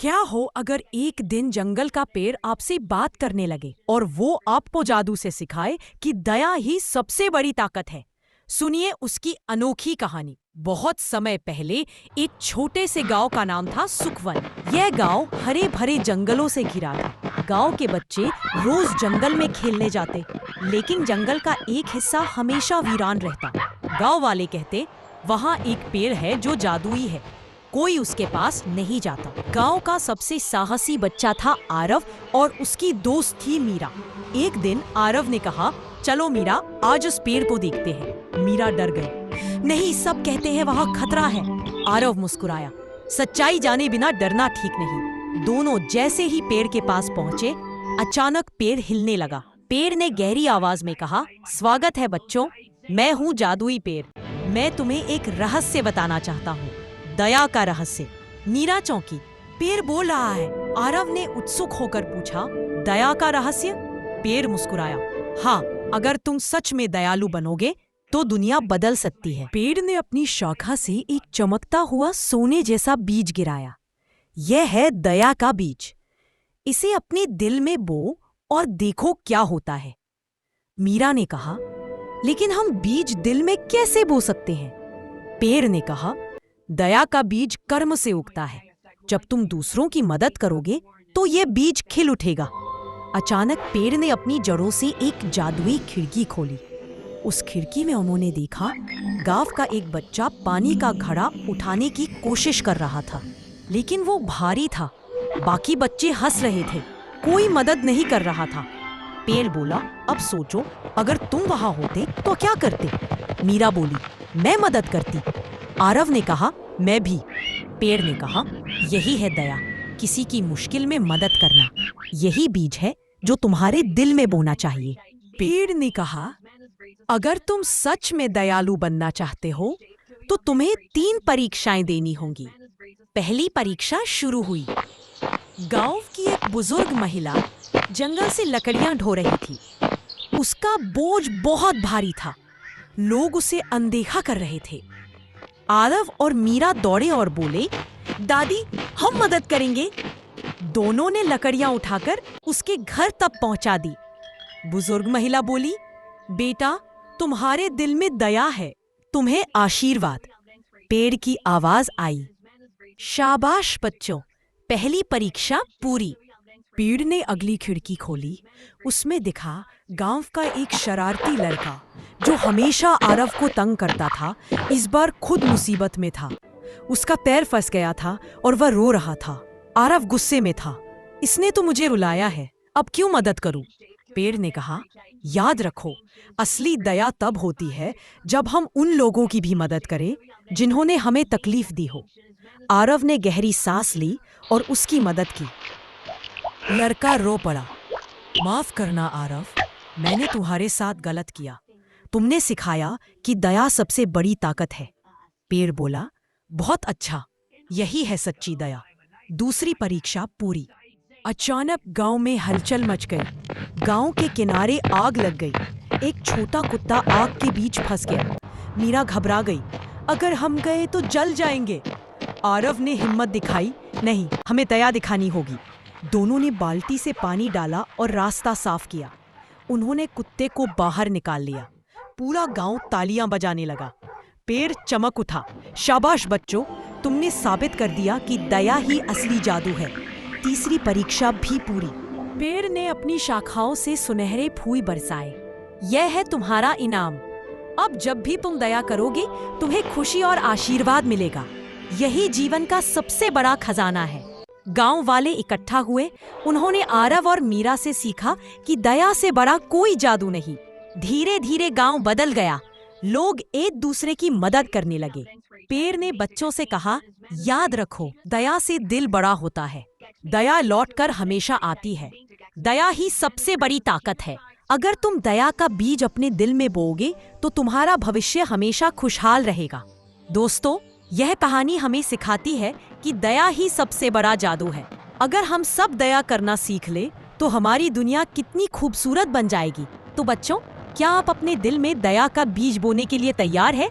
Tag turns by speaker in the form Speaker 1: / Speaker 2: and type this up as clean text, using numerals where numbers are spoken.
Speaker 1: क्या हो अगर एक दिन जंगल का पेड़ आपसे बात करने लगे और वो आपको जादू से सिखाए कि दया ही सबसे बड़ी ताकत है। सुनिए उसकी अनोखी कहानी। बहुत समय पहले एक छोटे से गांव का नाम था सुखवन। यह गांव हरे भरे जंगलों से घिरा था। गांव के बच्चे रोज जंगल में खेलने जाते, लेकिन जंगल का एक हिस्सा हमेशा वीरान रहता। गांव वाले कहते, वहाँ एक पेड़ है जो जादुई है, कोई उसके पास नहीं जाता। गांव का सबसे साहसी बच्चा था आरव और उसकी दोस्त थी मीरा। एक दिन आरव ने कहा, चलो मीरा, आज उस पेड़ को देखते हैं। मीरा डर गई। नहीं, सब कहते हैं वहाँ खतरा है। आरव मुस्कुराया, सच्चाई जाने बिना डरना ठीक नहीं। दोनों जैसे ही पेड़ के पास पहुँचे, अचानक पेड़ हिलने लगा। पेड़ ने गहरी आवाज में कहा, स्वागत है बच्चों, मैं हूँ जादुई पेड़। मैं तुम्हें एक रहस्य बताना चाहता हूँ, दया का रहस्य। मीरा चौंकी, पेड़ बोल रहा है। आरव ने उत्सुक होकर पूछा, दया का रहस्य? पेड़ मुस्कुराया, हाँ, अगर तुम सच में दयालु बनोगे तो दुनिया बदल सकती है। पेड़ ने अपनी शाखा से एक चमकता हुआ सोने जैसा बीज गिराया। यह है दया का बीज। इसे अपने दिल में बो और देखो क्या होता है। मीरा ने कहा, लेकिन हम बीज दिल में कैसे बो सकते हैं? पेड़ ने कहा, दया का बीज कर्म से उगता है। जब तुम दूसरों की मदद करोगे तो ये बीज खिल उठेगा। अचानक पेड़ ने अपनी जड़ों से एक जादुई खिड़की खोली। उस खिड़की में उन्होंने देखा, गांव का एक बच्चा पानी का घड़ा उठाने की कोशिश कर रहा था, लेकिन वो भारी था। बाकी बच्चे हंस रहे थे, कोई मदद नहीं कर रहा था। पेड़ बोला, अब सोचो, अगर तुम वहां होते तो क्या करते? मीरा बोली, मैं मदद करती। आरव ने कहा, मैं भी। पेड़ ने कहा, यही है दया, किसी की मुश्किल में मदद करना। यही बीज है जो तुम्हारे दिल में बोना चाहिए। पेड़ ने कहा, अगर तुम सच में दयालु बनना चाहते हो तो तुम्हें 3 परीक्षाएं देनी होंगी। पहली परीक्षा शुरू हुई। गांव की एक बुजुर्ग महिला जंगल से लकड़ियां ढो रही थी। उसका बोझ बहुत भारी था। लोग उसे अनदेखा कर रहे थे। आरव और मीरा दौड़े और बोले, दादी, हम मदद करेंगे। दोनों ने लकड़ियां उठाकर उसके घर तक पहुंचा दी। बुजुर्ग महिला बोली, बेटा, तुम्हारे दिल में दया है, तुम्हें आशीर्वाद। पेड़ की आवाज आई, शाबाश बच्चों, पहली परीक्षा पूरी। पेड़ ने अगली खिड़की खोली। उसमें दिखा गांव का एक शरारती लड़का जो हमेशा आरव को तंग करता था। इस बार खुद मुसीबत में था। उसका पैर फंस गया था और वह रो रहा था। आरव गुस्से में था, इसने तो मुझे रुलाया है, अब क्यों मदद करूं? पेड़ ने कहा, याद रखो, असली दया तब होती है जब हम उन लोगों की भी मदद करें जिन्होंने हमें तकलीफ दी हो। आरव ने गहरी सांस ली और उसकी मदद की। लड़का रो पड़ा, माफ करना आरव, मैंने तुम्हारे साथ गलत किया। तुमने सिखाया कि दया सबसे बड़ी ताकत है। पेड़ बोला, बहुत अच्छा, यही है सच्ची दया। दूसरी परीक्षा पूरी। अचानक गांव में हलचल मच गई। गांव के किनारे आग लग गई। एक छोटा कुत्ता आग के बीच फंस गया। मीरा घबरा गई, अगर हम गए तो जल जाएंगे। आरव ने हिम्मत दिखाई, नहीं, हमें दया दिखानी होगी। दोनों ने बाल्टी से पानी डाला और रास्ता साफ किया। उन्होंने कुत्ते को बाहर निकाल लिया। पूरा गांव तालियां बजाने लगा। पेड़ चमक उठा, शाबाश बच्चों, तुमने साबित कर दिया कि दया ही असली जादू है। तीसरी परीक्षा भी पूरी। पेड़ ने अपनी शाखाओं से सुनहरे फूल बरसाए। यह है तुम्हारा इनाम। अब जब भी तुम दया करोगे तुम्हें खुशी और आशीर्वाद मिलेगा। यही जीवन का सबसे बड़ा खजाना है। गांव वाले इकट्ठा हुए। उन्होंने आरव और मीरा से सीखा कि दया से बड़ा कोई जादू नहीं। धीरे धीरे गांव बदल गया। लोग एक दूसरे की मदद करने लगे। पेड़ ने बच्चों से कहा, याद रखो, दया से दिल बड़ा होता है। दया लौटकर हमेशा आती है। दया ही सबसे बड़ी ताकत है। अगर तुम दया का बीज अपने दिल में बोओगे तो तुम्हारा भविष्य हमेशा खुशहाल रहेगा। दोस्तों, यह कहानी हमें सिखाती है कि दया ही सबसे बड़ा जादू है। अगर हम सब दया करना सीख ले तो हमारी दुनिया कितनी खूबसूरत बन जाएगी। तो बच्चों, क्या आप अपने दिल में दया का बीज बोने के लिए तैयार हैं?